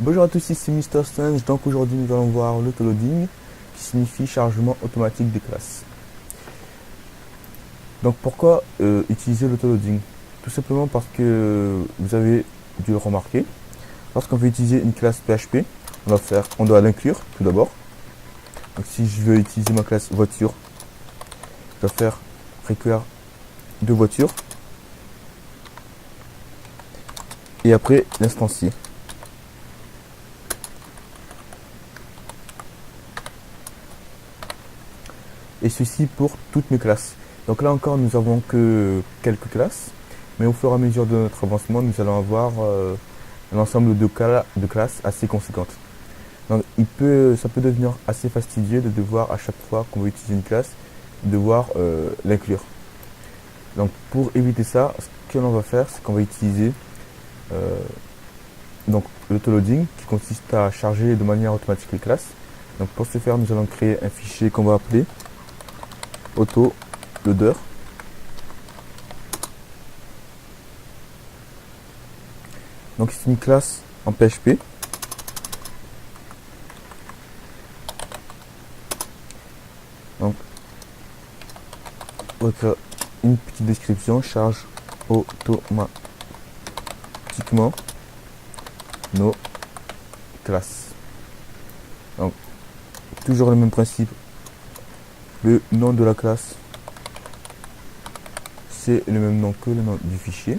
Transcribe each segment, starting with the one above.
Bonjour à tous, ici c'est Mr. Strange. Donc aujourd'hui nous allons voir l'autoloading qui signifie chargement automatique des classes. Donc pourquoi utiliser l'autoloading? Tout simplement parce que vous avez dû le remarquer. Lorsqu'on veut utiliser une classe PHP, on doit l'inclure tout d'abord. Donc si je veux utiliser ma classe voiture, je dois faire require de voiture et après l'instancier. Et ceci pour toutes mes classes. Donc là encore, nous avons que quelques classes, mais au fur et à mesure de notre avancement, nous allons avoir un ensemble de classes assez conséquentes. Donc ça peut devenir assez fastidieux de devoir à chaque fois qu'on veut utiliser une classe, devoir l'inclure. Donc pour éviter ça, ce que l'on va faire, c'est qu'on va utiliser l'autoloading qui consiste à charger de manière automatique les classes. Donc pour ce faire, nous allons créer un fichier qu'on va appeler autoloader. Donc c'est une classe en PHP. Donc on va faire une petite description: charge automatiquement nos classes. Donc toujours le même principe. Le nom de la classe, c'est le même nom que le nom du fichier.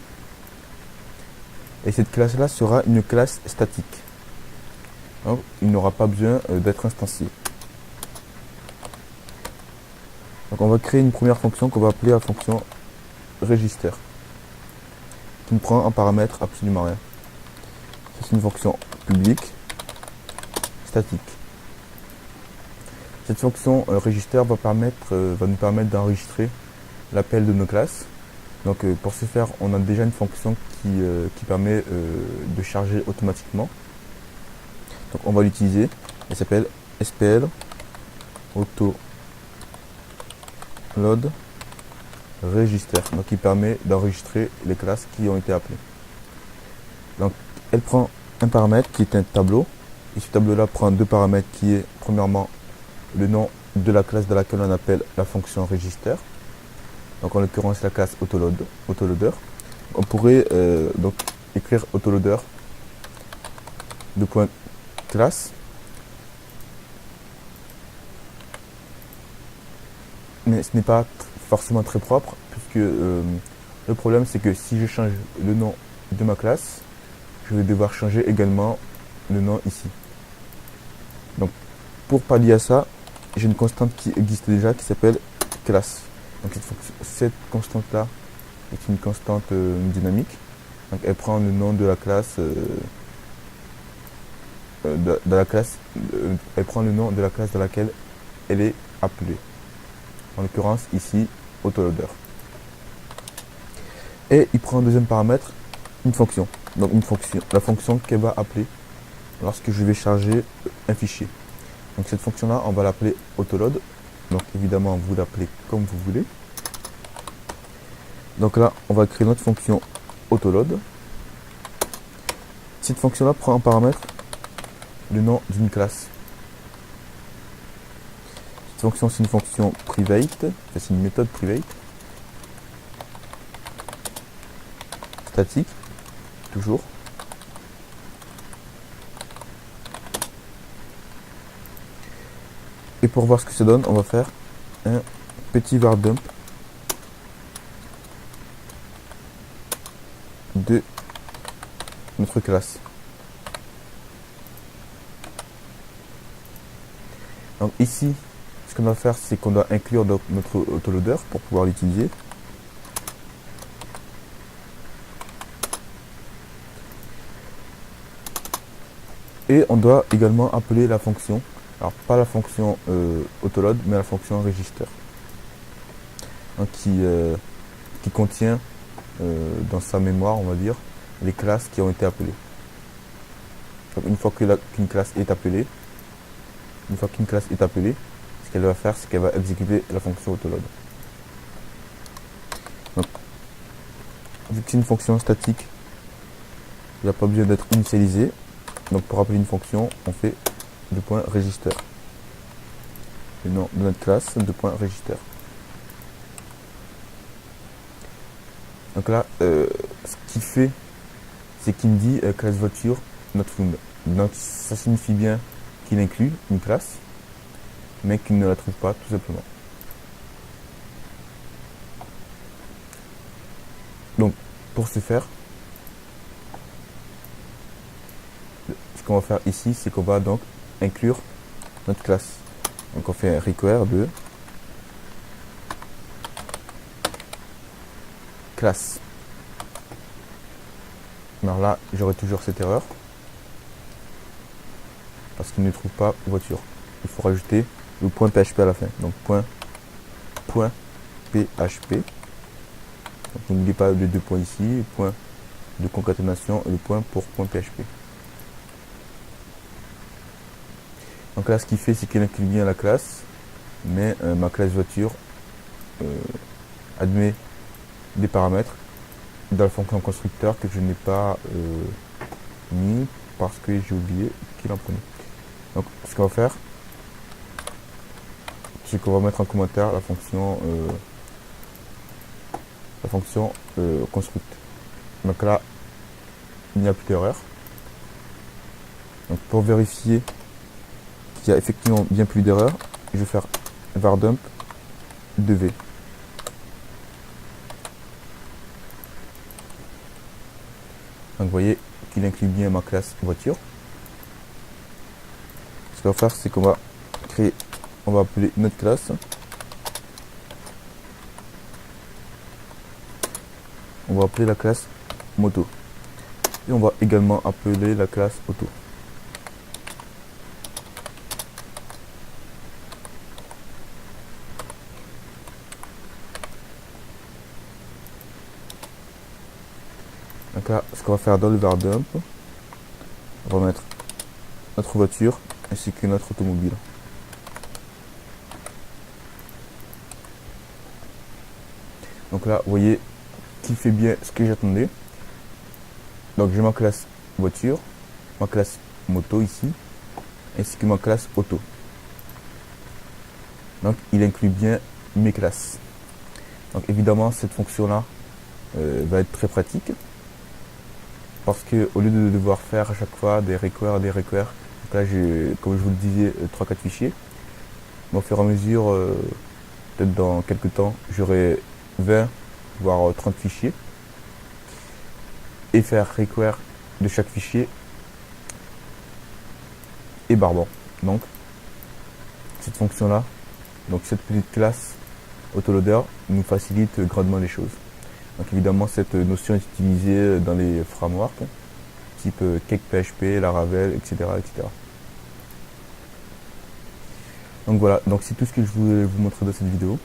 Et cette classe-là sera une classe statique. Donc, il n'aura pas besoin d'être instancié. Donc, on va créer une première fonction qu'on va appeler la fonction register, qui ne prend en paramètre absolument rien. C'est une fonction publique statique. Cette fonction register va nous permettre d'enregistrer l'appel de nos classes. Donc pour ce faire, on a déjà une fonction qui permet de charger automatiquement. Donc on va l'utiliser. Elle s'appelle SPL autoload register. Donc il permet d'enregistrer les classes qui ont été appelées. Donc elle prend un paramètre qui est un tableau. Et ce tableau-là prend deux paramètres qui est premièrement le nom de la classe de laquelle on appelle la fonction register. Donc en l'occurrence la classe autoloader. On pourrait donc écrire autoloader de point classe. Mais ce n'est pas forcément très propre, puisque le problème c'est que si je change le nom de ma classe, je vais devoir changer également le nom ici. Donc pour pallier à ça, j'ai une constante qui existe déjà qui s'appelle classe. Donc cette constante là est une constante dynamique. Donc elle prend le nom de la classe elle prend le nom de la classe dans laquelle elle est appelée. En l'occurrence ici autoloader. Et il prend un deuxième paramètre, une fonction. Donc la fonction qu'elle va appeler lorsque je vais charger un fichier. Donc cette fonction là, on va l'appeler autoload. Donc évidemment vous l'appelez comme vous voulez. Donc là on va créer notre fonction autoload. Cette fonction là prend en paramètre le nom d'une classe. Cette fonction c'est une fonction private, c'est une méthode private. Statique, toujours. Et pour voir ce que ça donne, on va faire un petit var dump de notre classe. Donc ici, ce qu'on va faire, c'est qu'on doit inclure notre autoloader pour pouvoir l'utiliser. Et on doit également appeler la fonction. Alors pas la fonction autoload, mais la fonction register. Donc, qui contient dans sa mémoire, on va dire, les classes qui ont été appelées. Donc, une fois qu'une classe est appelée, ce qu'elle va faire, c'est qu'elle va exécuter la fonction autoload. Donc, vu que c'est une fonction statique, il n'y a pas besoin d'être initialisé. Donc pour appeler une fonction, on fait $register. Le nom de notre classe, $register. Donc là, ce qu'il fait, c'est qu'il me dit classe voiture not found. Donc ça signifie bien qu'il inclut une classe, mais qu'il ne la trouve pas tout simplement. Donc pour ce faire, ce qu'on va faire ici, c'est qu'on va donc inclure notre classe. Donc on fait un require de classe. Alors là, j'aurai toujours cette erreur parce qu'il ne trouve pas voiture. Il faut rajouter le point PHP à la fin. Donc .php. Donc n'oubliez pas les deux points ici, le point de concaténation et le point pour .php. Donc là, ce qu'il fait, c'est qu'il inclut bien la classe, mais ma classe voiture admet des paramètres dans la fonction constructeur que je n'ai pas mis parce que j'ai oublié qu'il en prenait. Donc ce qu'on va faire, c'est qu'on va mettre en commentaire la fonction construct. Donc là, il n'y a plus d'erreur. Donc pour vérifier qu'il y a effectivement bien plus d'erreur, je vais faire var dump 2v. Donc vous voyez qu'il inclut bien ma classe voiture. Ce qu'on va faire, c'est qu'on va créer, on va appeler notre classe. On va appeler la classe moto. Et on va également appeler la classe auto. Donc là, ce qu'on va faire dans le var dump, on va mettre notre voiture ainsi que notre automobile. Donc là, vous voyez qu'il fait bien ce que j'attendais. Donc j'ai ma classe voiture, ma classe moto ici, ainsi que ma classe auto. Donc il inclut bien mes classes. Donc évidemment, cette fonction-là va être très pratique. Parce que au lieu de devoir faire à chaque fois des requires, donc là j'ai, comme je vous le disais, 3-4 fichiers. Mais au fur et à mesure, peut-être dans quelques temps, j'aurai 20 voire 30 fichiers. Et faire require de chaque fichier est barbant. Donc cette fonction là, donc cette petite classe autoloader nous facilite grandement les choses. Donc évidemment, cette notion est utilisée dans les frameworks type CakePHP, Laravel, etc., etc. Donc voilà, donc c'est tout ce que je voulais vous montrer dans cette vidéo.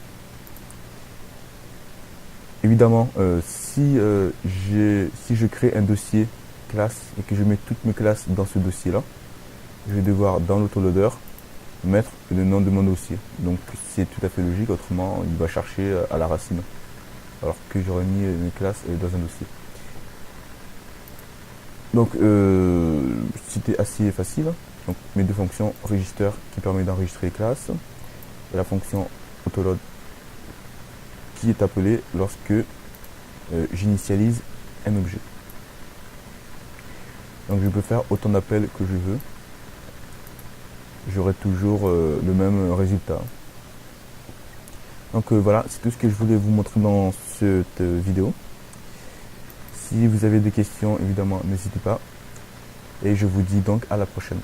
Évidemment, si je crée un dossier classe et que je mets toutes mes classes dans ce dossier là, je vais devoir dans l'autoloader mettre le nom de mon dossier. Donc c'est tout à fait logique, autrement il va chercher à la racine, alors que j'aurais mis mes classes dans un dossier. Donc c'était assez facile. Donc mes deux fonctions register qui permet d'enregistrer les classes et la fonction autoload qui est appelée lorsque j'initialise un objet. Donc je peux faire autant d'appels que je veux, j'aurai toujours le même résultat. Donc voilà, c'est tout ce que je voulais vous montrer dans cette vidéo. Si vous avez des questions, évidemment, n'hésitez pas. Et je vous dis donc à la prochaine.